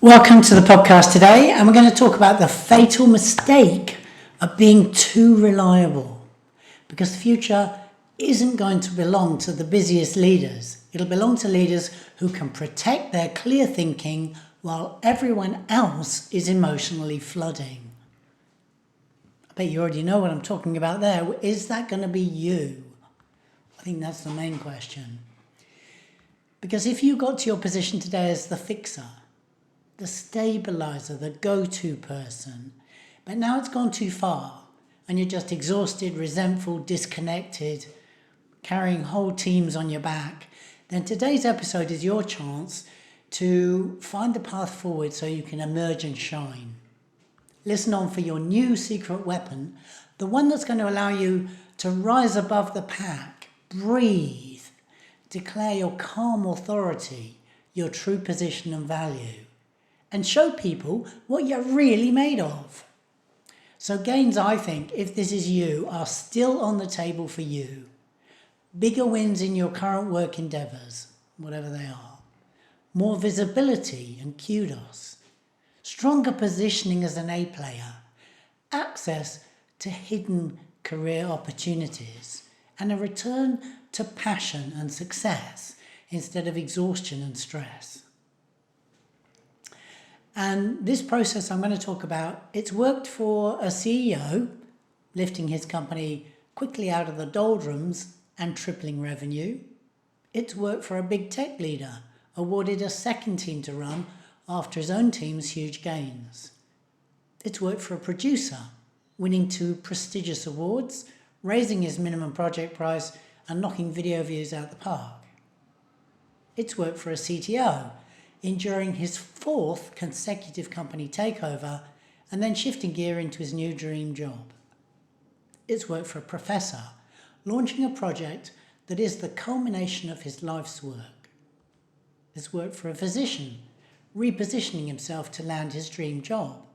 Welcome to the podcast today, and we're going to talk about the fatal mistake of being too reliable. Because the future isn't going to belong to the busiest leaders. It'll belong to leaders who can protect their clear thinking while everyone else is emotionally flooding. I bet you already know what I'm talking about there. Is that going to be you? I think that's the main question. Because if you got to your position today as the fixer, the stabilizer, the go-to person, but now it's gone too far and you're just exhausted, resentful, disconnected, carrying whole teams on your back, then today's episode is your chance to find the path forward so you can emerge and shine. Listen on for your new secret weapon, the one that's going to allow you to rise above the pack, breathe, declare your calm authority, your true position and value, and show people what you're really made of. So gains, I think, if this is you, are still on the table for you. Bigger wins in your current work endeavours, whatever they are. More visibility and kudos. Stronger positioning as an A player. Access to hidden career opportunities. And a return to passion and success instead of exhaustion and stress. And this process I'm going to talk about, it's worked for a CEO, lifting his company quickly out of the doldrums and tripling revenue. It's worked for a big tech leader, awarded a second team to run after his own team's huge gains. It's worked for a producer, winning 2 prestigious awards, raising his minimum project price and knocking video views out the park. It's worked for a CTO, enduring his 4th consecutive company takeover and then shifting gear into his new dream job. It's worked for a professor, launching a project that is the culmination of his life's work. It's worked for a physician, repositioning himself to land his dream job.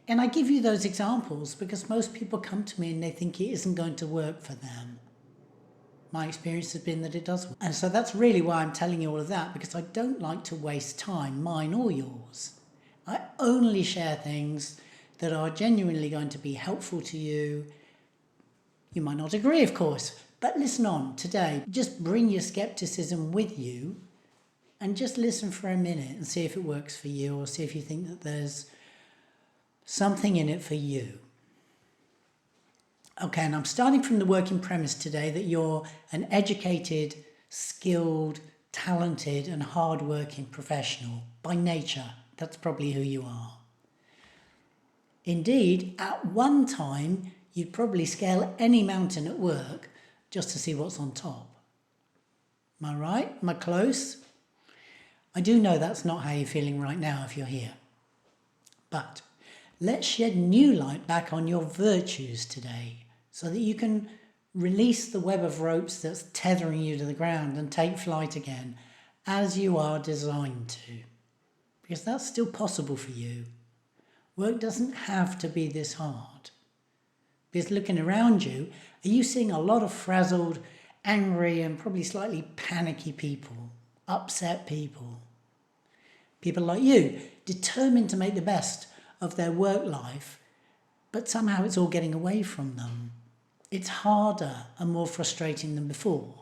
And I give you those examples because most people come to me and they think it isn't going to work for them. My experience has been that it does work. And so that's really why I'm telling you all of that, because I don't like to waste time, mine or yours. I only share things that are genuinely going to be helpful to you. You might not agree, of course, but listen on today. Just bring your skepticism with you and just listen for a minute and see if it works for you or see if you think that there's something in it for you. Okay, and I'm starting from the working premise today that you're an educated, skilled, talented and hard-working professional by nature. That's probably who you are. Indeed, at one time, you'd probably scale any mountain at work just to see what's on top. Am I right? Am I close? I do know that's not how you're feeling right now if you're here. But let's shed new light back on your virtues today, so that you can release the web of ropes that's tethering you to the ground and take flight again as you are designed to. Because that's still possible for you. Work doesn't have to be this hard. Because looking around you, are you seeing a lot of frazzled, angry and probably slightly panicky people, upset people? People like you, determined to make the best of their work life, but somehow it's all getting away from them. It's harder and more frustrating than before.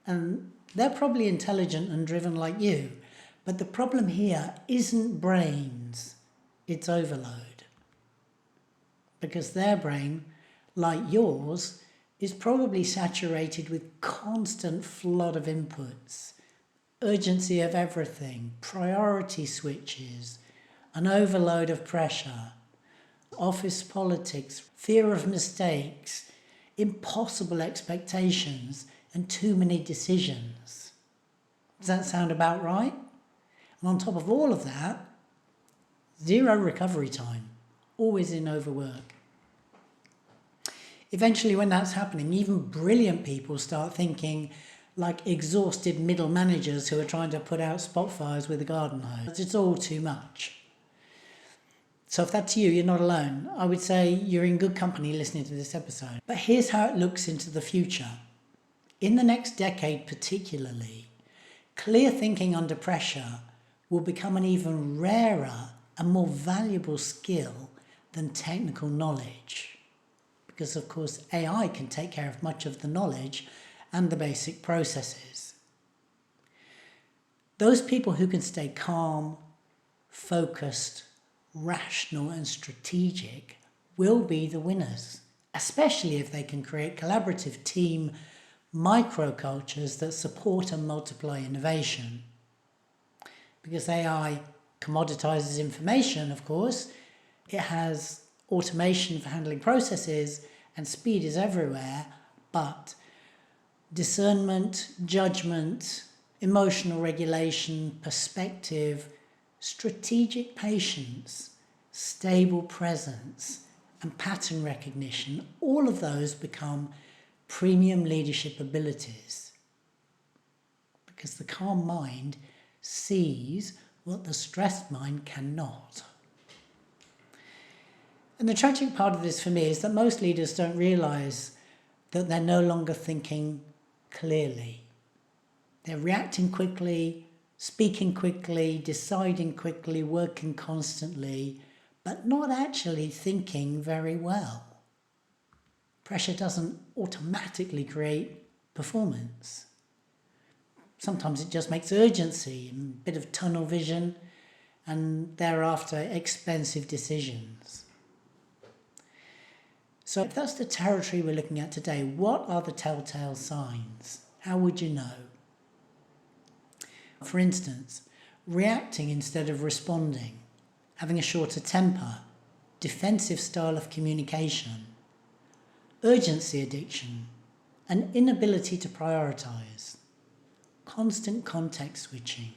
And they're probably intelligent and driven like you, but the problem here isn't brains, it's overload. Because their brain, like yours, is probably saturated with constant flood of inputs, urgency of everything, priority switches, an overload of pressure, office politics, fear of mistakes, impossible expectations, and too many decisions. Does that sound about right? And on top of all of that, 0 recovery time, always in overwork. Eventually, when that's happening, even brilliant people start thinking like exhausted middle managers who are trying to put out spot fires with a garden hose. It's all too much. So if that's you, you're not alone. I would say you're in good company listening to this episode. But here's how it looks into the future. In the next decade particularly, clear thinking under pressure will become an even rarer and more valuable skill than technical knowledge. Because of course AI can take care of much of the knowledge and the basic processes. Those people who can stay calm, focused, rational and strategic will be the winners, especially if they can create collaborative team microcultures that support and multiply innovation. Because AI commoditizes information, of course, it has automation for handling processes and speed is everywhere, but discernment, judgment, emotional regulation, perspective, strategic patience, stable presence, and pattern recognition, all of those become premium leadership abilities. Because the calm mind sees what the stressed mind cannot. And the tragic part of this for me is that most leaders don't realize that they're no longer thinking clearly. They're reacting quickly, speaking quickly, deciding quickly, working constantly, but not actually thinking very well. Pressure doesn't automatically create performance. Sometimes it just makes urgency and a bit of tunnel vision and thereafter expensive decisions. So if that's the territory we're looking at today, what are the telltale signs? How would you know? For instance, reacting instead of responding, having a shorter temper, defensive style of communication, urgency addiction, an inability to prioritize, constant context switching,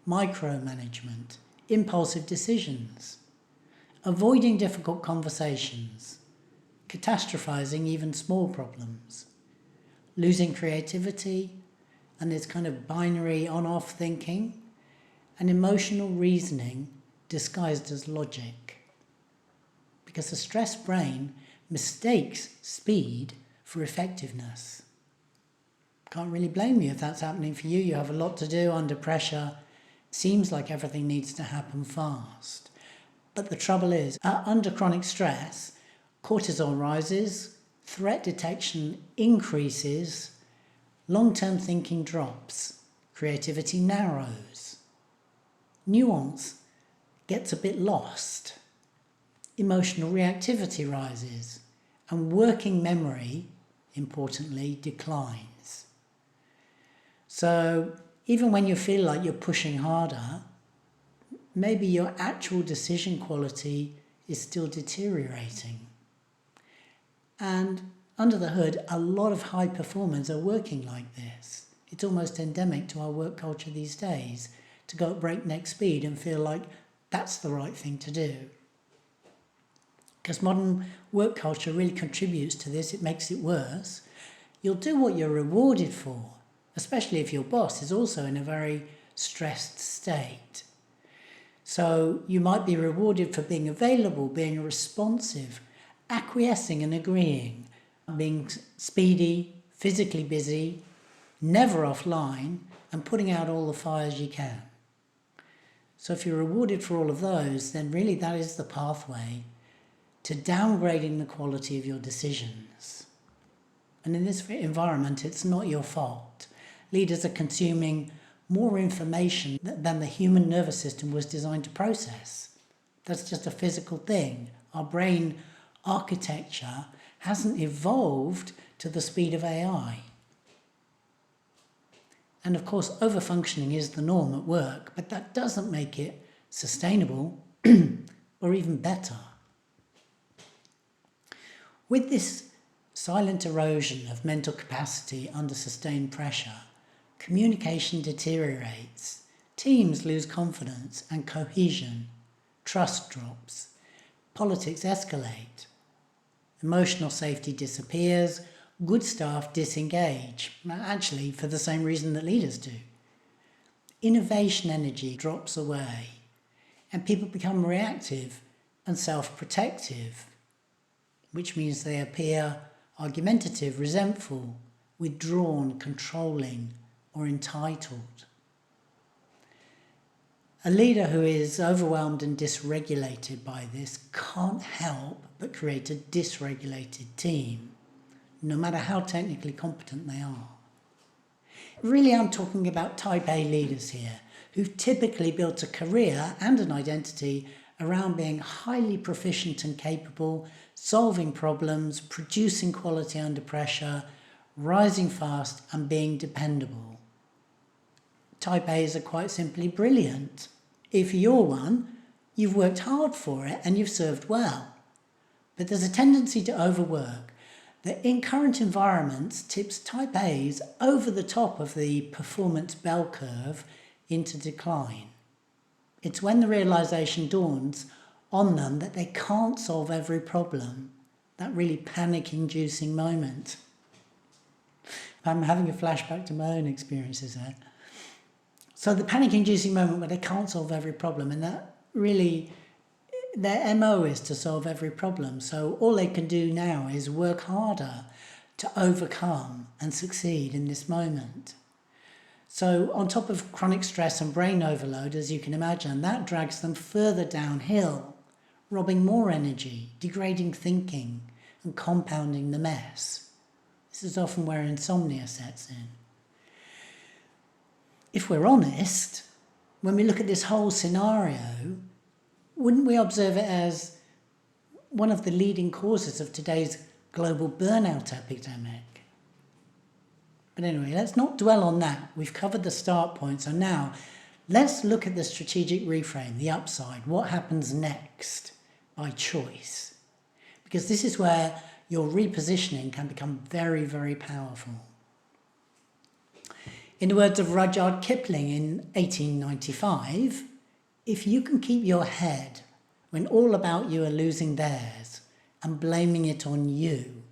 micromanagement, impulsive decisions, avoiding difficult conversations, catastrophizing even small problems, losing creativity, and this kind of binary on-off thinking, and emotional reasoning disguised as logic. Because the stressed brain mistakes speed for effectiveness. Can't really blame you if that's happening for you. You have a lot to do under pressure. Seems like everything needs to happen fast. But the trouble is, under chronic stress, cortisol rises, threat detection increases, long-term thinking drops, creativity narrows, nuance gets a bit lost, emotional reactivity rises, and working memory, importantly, declines. So even when you feel like you're pushing harder, maybe your actual decision quality is still deteriorating. And under the hood, a lot of high performers are working like this. It's almost endemic to our work culture these days to go at breakneck speed and feel like that's the right thing to do. Because modern work culture really contributes to this, it makes it worse. You'll do what you're rewarded for, especially if your boss is also in a very stressed state. So you might be rewarded for being available, being responsive, acquiescing and agreeing, being speedy, physically busy, never offline, and putting out all the fires you can. So if you're rewarded for all of those, then really that is the pathway to downgrading the quality of your decisions. And in this environment, it's not your fault. Leaders are consuming more information than the human nervous system was designed to process. That's just a physical thing. Our brain architecture hasn't evolved to the speed of AI. And of course, overfunctioning is the norm at work, but that doesn't make it sustainable or even better. With this silent erosion of mental capacity under sustained pressure, communication deteriorates, teams lose confidence and cohesion, trust drops, politics escalate, emotional safety disappears, good staff disengage, actually for the same reason that leaders do. Innovation energy drops away, and people become reactive and self-protective, which means they appear argumentative, resentful, withdrawn, controlling, or entitled. A leader who is overwhelmed and dysregulated by this can't help but create a dysregulated team, no matter how technically competent they are. Really, I'm talking about type A leaders here, who've typically built a career and an identity around being highly proficient and capable, solving problems, producing quality under pressure, rising fast, and being dependable. Type A's are quite simply brilliant. If you're one, you've worked hard for it and you've served well. But there's a tendency to overwork that in current environments tips type A's over the top of the performance bell curve into decline. It's when the realization dawns on them that they can't solve every problem, that really panic-inducing moment. I'm having a flashback to my own experiences there. So the panic-inducing moment where they can't solve every problem, and that really, their MO is to solve every problem. So all they can do now is work harder to overcome and succeed in this moment. So on top of chronic stress and brain overload, as you can imagine, that drags them further downhill, robbing more energy, degrading thinking, and compounding the mess. This is often where insomnia sets in. If we're honest, when we look at this whole scenario, wouldn't we observe it as one of the leading causes of today's global burnout epidemic? But anyway, let's not dwell on that. We've covered the start point. So now let's look at the strategic reframe, the upside. What happens next by choice? Because this is where your repositioning can become very, very powerful. In the words of Rudyard Kipling in 1895, if you can keep your head when all about you are losing theirs and blaming it on you,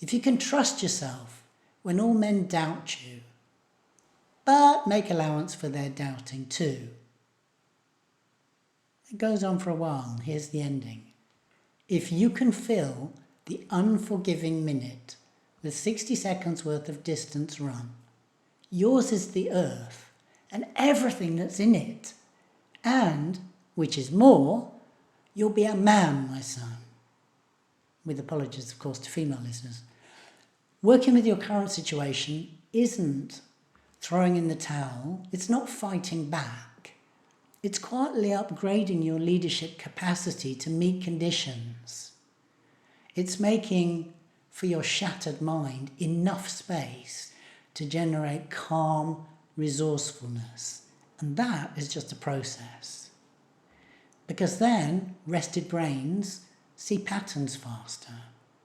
if you can trust yourself when all men doubt you, but make allowance for their doubting too. It goes on for a while. Here's the ending. If you can fill the unforgiving minute with 60 seconds worth of distance run, yours is the earth and everything that's in it. And, which is more, you'll be a man, my son. With apologies, of course, to female listeners. Working with your current situation isn't throwing in the towel. It's not fighting back. It's quietly upgrading your leadership capacity to meet conditions. It's making, for your shattered mind, enough space to generate calm resourcefulness. And that is just a process. Because then, rested brains see patterns faster.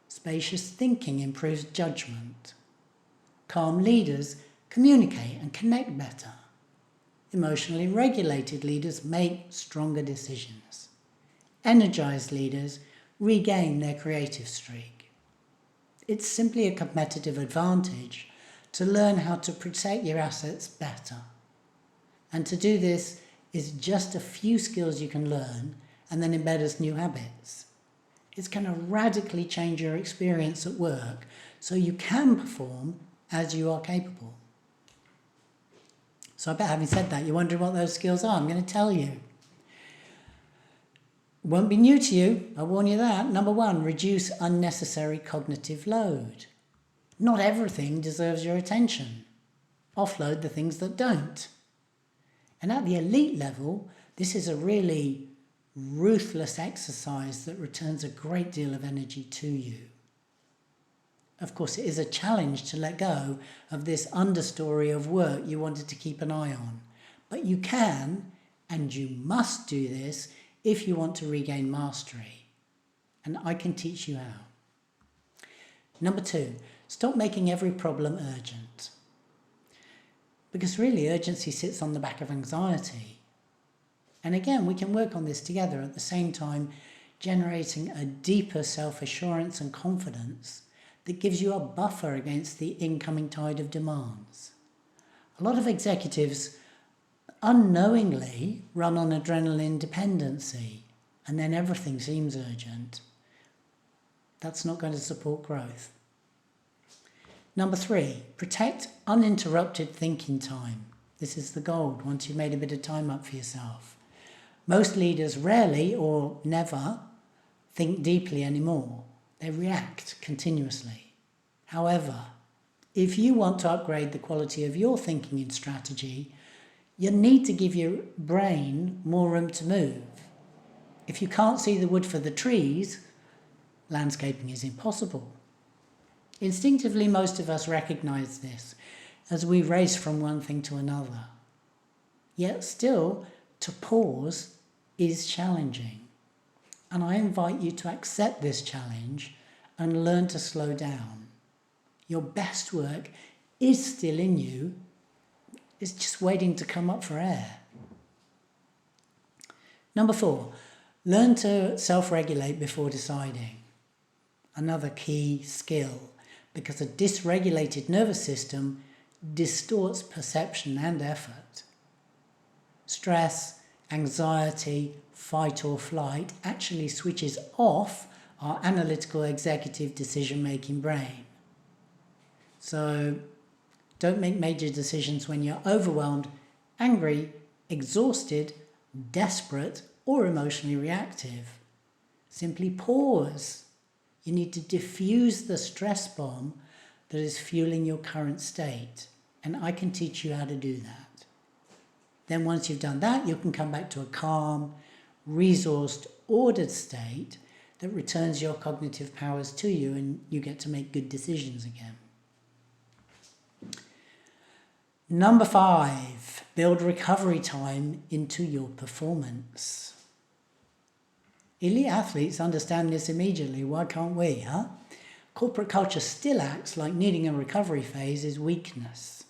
Spacious thinking improves judgment. Calm leaders communicate and connect better. Emotionally regulated leaders make stronger decisions. Energized leaders regain their creative streak. It's simply a competitive advantage to learn how to protect your assets better. And to do this is just a few skills you can learn and then embed as new habits. It's going to radically change your experience at work so you can perform as you are capable. So I bet having said that, you're wondering what those skills are. I'm going to tell you. It won't be new to you, I warn you that. Number one, reduce unnecessary cognitive load. Not everything deserves your attention. Offload the things that don't. And at the elite level, this is a really ruthless exercise that returns a great deal of energy to you. Of course, it is a challenge to let go of this understory of work you wanted to keep an eye on. But you can, and you must do this if you want to regain mastery. And I can teach you how. Number two, stop making every problem urgent. Because really, urgency sits on the back of anxiety. And again, we can work on this together at the same time, generating a deeper self-assurance and confidence that gives you a buffer against the incoming tide of demands. A lot of executives unknowingly run on adrenaline dependency, and then everything seems urgent. That's not going to support growth. Number three, protect uninterrupted thinking time. This is the gold once you've made a bit of time up for yourself. Most leaders rarely or never think deeply anymore. They react continuously. However, if you want to upgrade the quality of your thinking and strategy, you need to give your brain more room to move. If you can't see the wood for the trees, landscaping is impossible. Instinctively, most of us recognize this as we race from one thing to another. Yet still, to pause is challenging. And I invite you to accept this challenge and learn to slow down. Your best work is still in you. It's just waiting to come up for air. Number 4, learn to self-regulate before deciding. Another key skill, because a dysregulated nervous system distorts perception and effort. Stress, anxiety, fight or flight actually switches off our analytical executive decision-making brain. So don't make major decisions when you're overwhelmed, angry, exhausted, desperate, or emotionally reactive. Simply pause. You need to diffuse the stress bomb that is fueling your current state. And I can teach you how to do that. Then once you've done that, you can come back to a calm, resourced, ordered state that returns your cognitive powers to you, and you get to make good decisions again. Number 5, build recovery time into your performance. Elite athletes understand this immediately. Why can't we, huh? Corporate culture still acts like needing a recovery phase is weakness.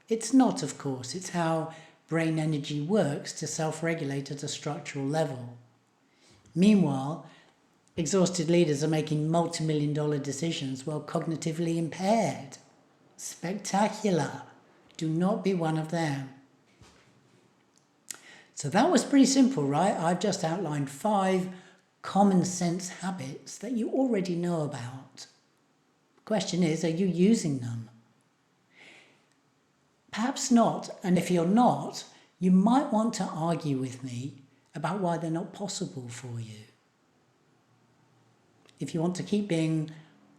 It's not, of course. It's how brain energy works to self-regulate at a structural level. Meanwhile, exhausted leaders are making multi-million-dollar decisions while cognitively impaired. Spectacular. Do not be one of them. So that was pretty simple, right? I've just outlined 5 common sense habits that you already know about. The question is, are you using them? Perhaps not, and if you're not, you might want to argue with me about why they're not possible for you. If you want to keep being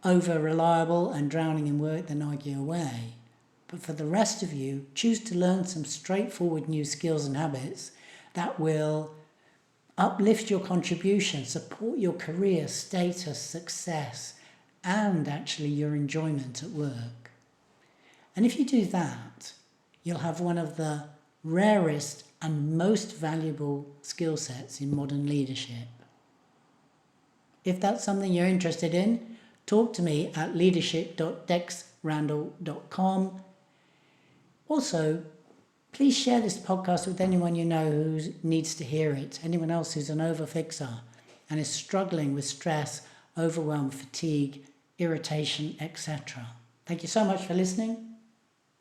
over-reliable and drowning in work, then argue away. But for the rest of you, choose to learn some straightforward new skills and habits that will uplift your contribution, support your career, status, success, and actually your enjoyment at work. And if you do that, you'll have one of the rarest and most valuable skill sets in modern leadership. If that's something you're interested in, talk to me at leadership.dexrandall.com. Also, please share this podcast with anyone you know who needs to hear it, anyone else who's an overfixer and is struggling with stress, overwhelm, fatigue, irritation, etc. Thank you so much for listening.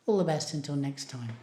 All the best until next time.